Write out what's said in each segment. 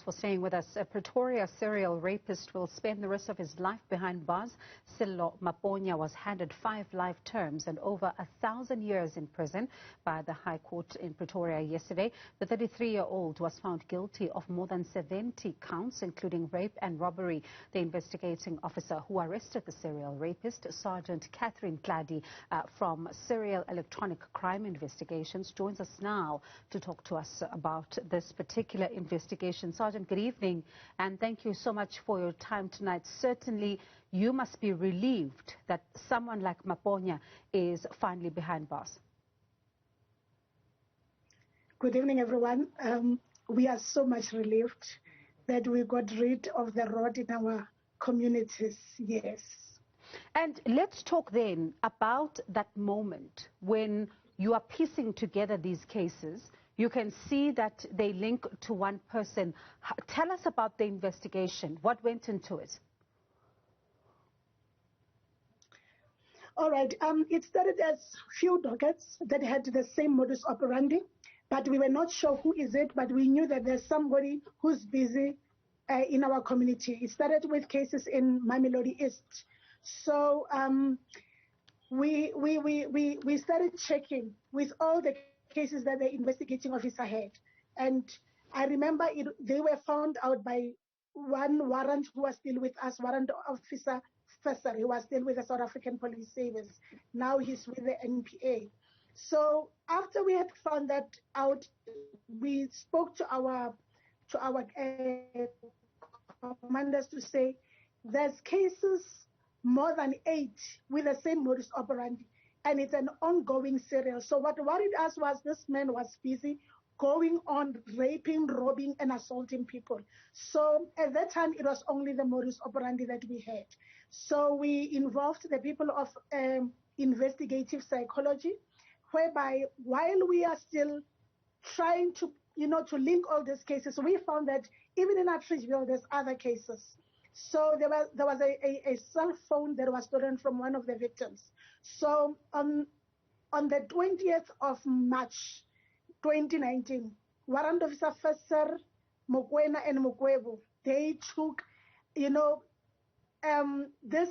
For staying with us. A Pretoria serial rapist will spend the rest of his life behind bars. Sello Maponya was handed 5 life terms and over 1,000 years in prison by the High Court in Pretoria yesterday. The 33-year-old was found guilty of more than 70 counts, including rape and robbery. The investigating officer who arrested the serial rapist, Sergeant Catherine Gladi from Serial Electronic Crime Investigations, joins us now to talk to us about this particular investigation. Sergeant, good evening, and thank you so much for your time tonight. Certainly, you must be relieved that someone like Maponya is finally behind bars. Good evening, everyone. We are so much relieved that we got rid of the rot in our communities, yes. And let's talk then about that moment when you are piecing together these cases. You can see that they link to one person. Tell us about the investigation. What went into it? All right. It started as few dockets that had the same modus operandi, but we were not sure who is it, but we knew that there's somebody who's busy in our community. It started with cases in Mamelodi East. So we started checking with all the cases that the investigating officer had. And I remember they were found out by one warrant who was still with us, warrant officer Fesser. He was still with the South African Police Service. Now he's with the NPA. So after we had found that out, we spoke to our commanders to say there's cases more than 8 with the same modus operandi. And it's an ongoing serial. So what worried us was this man was busy going on raping, robbing, and assaulting people. So at that time, it was only the modus operandi that we had. So we involved the people of investigative psychology, whereby while we are still trying to, to link all these cases, we found that even in Atteridgeville, there's other cases. So there was a cell phone that was stolen from one of the victims. So on the 20th of March, 2019, Warrant Officer Fesser, Mokwena, and Mokwebo, they took, this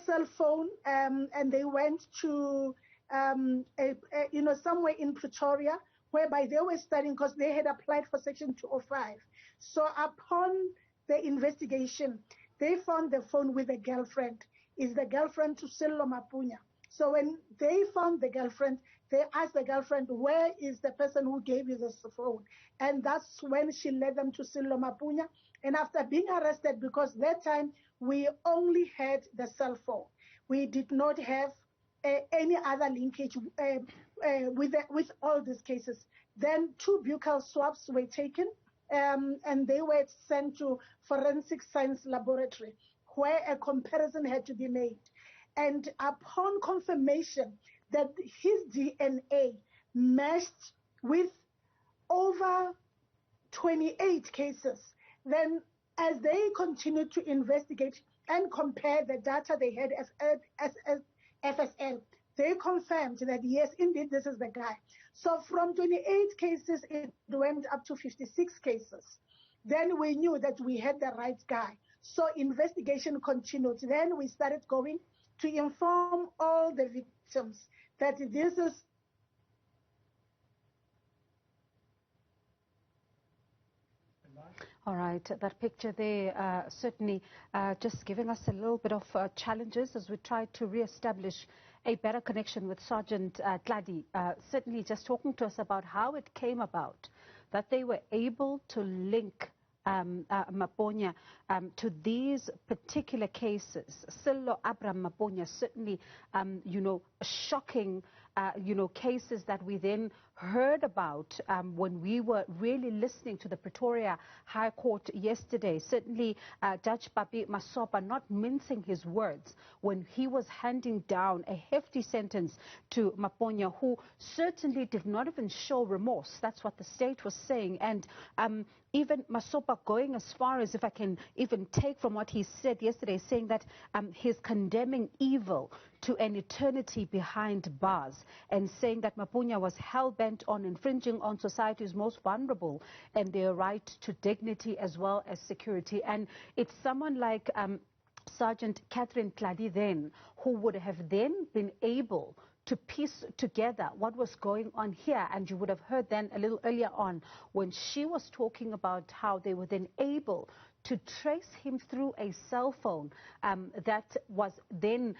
cell phone and they went to, somewhere in Pretoria, whereby they were studying because they had applied for Section 205. So upon the investigation, they found the phone with a girlfriend. Is the girlfriend to Sello Maponya. So when they found the girlfriend, they asked the girlfriend, where is the person who gave you this phone? And that's when she led them to Sello Maponya. And after being arrested, because that time we only had the cell phone. We did not have any other linkage with all these cases. Then 2 buccal swabs were taken. And they were sent to Forensic Science Laboratory, where a comparison had to be made. And upon confirmation that his DNA matched with over 28 cases, then as they continued to investigate and compare the data they had as FSL, they confirmed that, yes, indeed, this is the guy. So from 28 cases, it went up to 56 cases. Then we knew that we had the right guy. So investigation continued. Then we started going to inform all the victims that this is all right, that picture there certainly just giving us a little bit of challenges as we try to re-establish a better connection with Sergeant Gladi. Certainly just talking to us about how it came about that they were able to link Maponya to these particular cases. Sello Abraham Maponya, certainly, shocking, cases that we then heard about when we were really listening to the Pretoria High Court yesterday. Certainly, Judge Papi Masopa not mincing his words when he was handing down a hefty sentence to Maponya, who certainly did not even show remorse. That's what the state was saying. And even Masopa going as far as, if I can even take from what he said yesterday, saying that he's condemning evil to an eternity behind bars and saying that Maponya was hell-bent bent on infringing on society's most vulnerable and their right to dignity as well as security. And it's someone like Sergeant Catherine Tladi then who would have then been able to piece together what was going on here. And you would have heard then a little earlier on when she was talking about how they were then able to trace him through a cell phone that was then,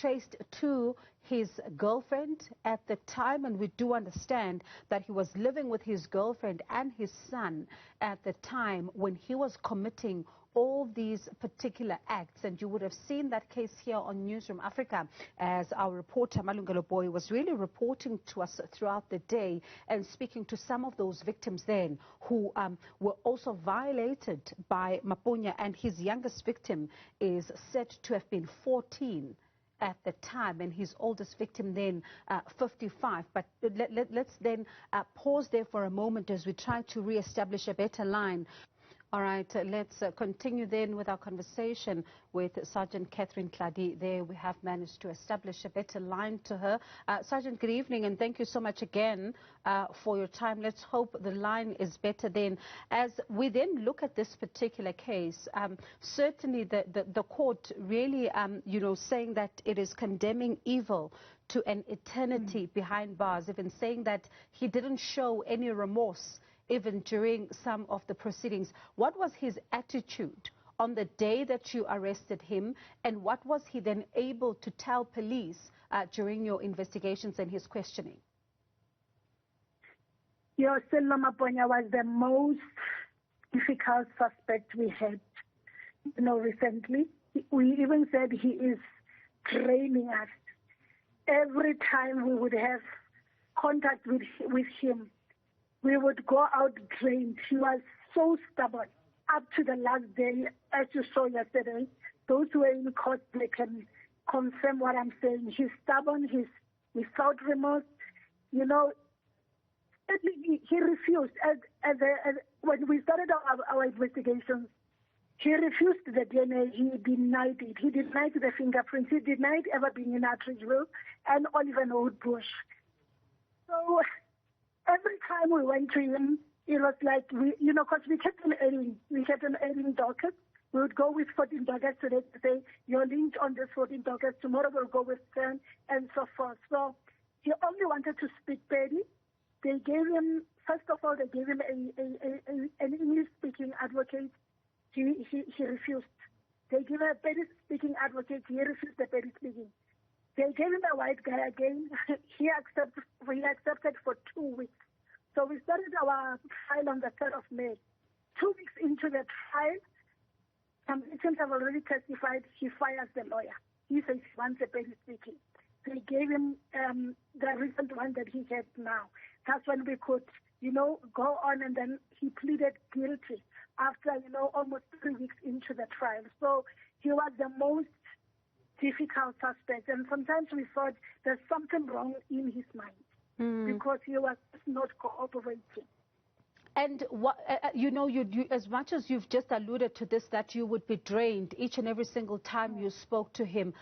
traced to his girlfriend at the time. And we do understand that he was living with his girlfriend and his son at the time when he was committing all these particular acts. And you would have seen that case here on Newsroom Africa as our reporter Malungelo Boy was really reporting to us throughout the day and speaking to some of those victims then who were also violated by Maponya. And his youngest victim is said to have been 14 at the time, and his oldest victim then 55. But let's then pause there for a moment as we try to re-establish a better line. All right, let's continue then with our conversation with Sergeant Catherine Tladi. There we have managed to establish a better line to her. Sergeant, good evening, and thank you so much again for your time. Let's hope the line is better then. As we then look at this particular case, certainly the court really, saying that it is condemning evil to an eternity behind bars, even saying that he didn't show any remorse even during some of the proceedings. What was his attitude on the day that you arrested him, and what was he then able to tell police during your investigations and his questioning? Sello Maponya was the most difficult suspect we had, recently. We even said he is training us. Every time we would have contact with him, we would go out drained. He was so stubborn up to the last day, as you saw yesterday. Those who are in court, they can confirm what I'm saying. He's stubborn. He's without remorse. He refused. When we started our investigations, he refused the DNA. He denied it. He denied the fingerprints. He denied ever being in Atteridgeville and Oliver Woodbush. So every time we went to him, it was like, because we kept on adding. We kept on adding dockets. We would go with 14 dockets today to say, you're linked on this 14 dockets. Tomorrow we'll go with 10 and so forth. So he only wanted to speak Pedi. They gave him, first of all, they gave him an English-speaking advocate. He refused. They gave him a Pedi-speaking advocate. He refused the Pedi-speaking. They gave him a white guy again. He accepted for 2 weeks. So we started our trial on the 3rd of May. 2 weeks into the trial, some victims have already testified. He fires the lawyer. He says he wants a Pedi speaking. They gave him the recent one that he had now. That's when we could, go on, and then he pleaded guilty after, almost 3 weeks into the trial. So he was the most difficult suspect, and sometimes we thought there's something wrong in his mind because he was not cooperating. And what, you, as much as you've just alluded to this, that you would be drained each and every single time you spoke to him,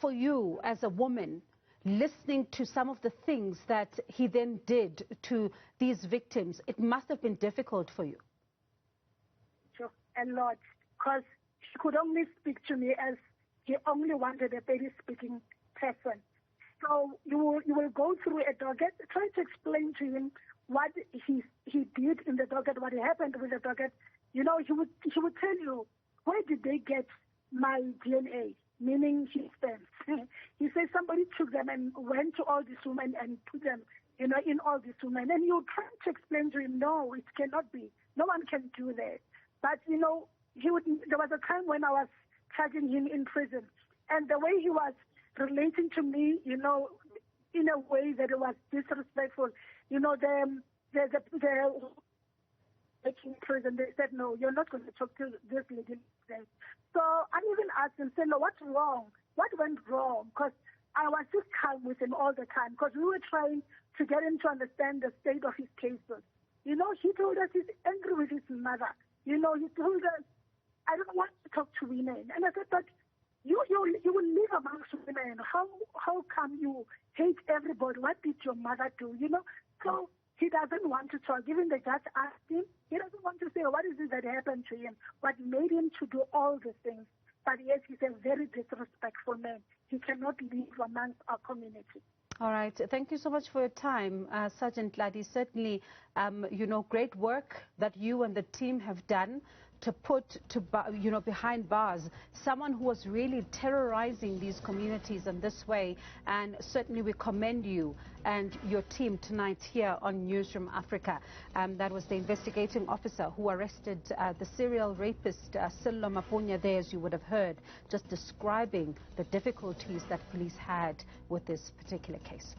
for you as a woman, listening to some of the things that he then did to these victims, it must have been difficult for you. Sure, a lot, because he could only speak to me as he only wanted a very speaking person. So you will go through a docket, try to explain to him what he did in the docket, what happened with the docket. He would tell you, where did they get my DNA, meaning his sperms. He says somebody took them and went to all these women and put them, in all these women. And you try to explain to him, no, it cannot be. No one can do that. But, there was a time when I was charging him in prison. And the way he was relating to me, in a way that it was disrespectful. The in prison, they said, no, you're not going to talk to this lady. So I even asked him, said, no, what's wrong? What went wrong? Because I was just calm with him all the time because we were trying to get him to understand the state of his cases. He told us he's angry with his mother. He told us, I don't want to talk to women. And I said, but You will live amongst women. How come you hate everybody? What did your mother do? You know, so he doesn't want to talk. Even the judge asked him, he doesn't want to say what is it that happened to him, what made him to do all these things. But yes, he's a very disrespectful man. He cannot live amongst our community. All right. Thank you so much for your time, Sergeant Tladi. Certainly, great work that you and the team have done to put behind bars someone who was really terrorizing these communities in this way. And certainly we commend you and your team tonight here on Newsroom Africa. That was the investigating officer who arrested the serial rapist Sello Maponya there, as you would have heard, just describing the difficulties that police had with this particular case.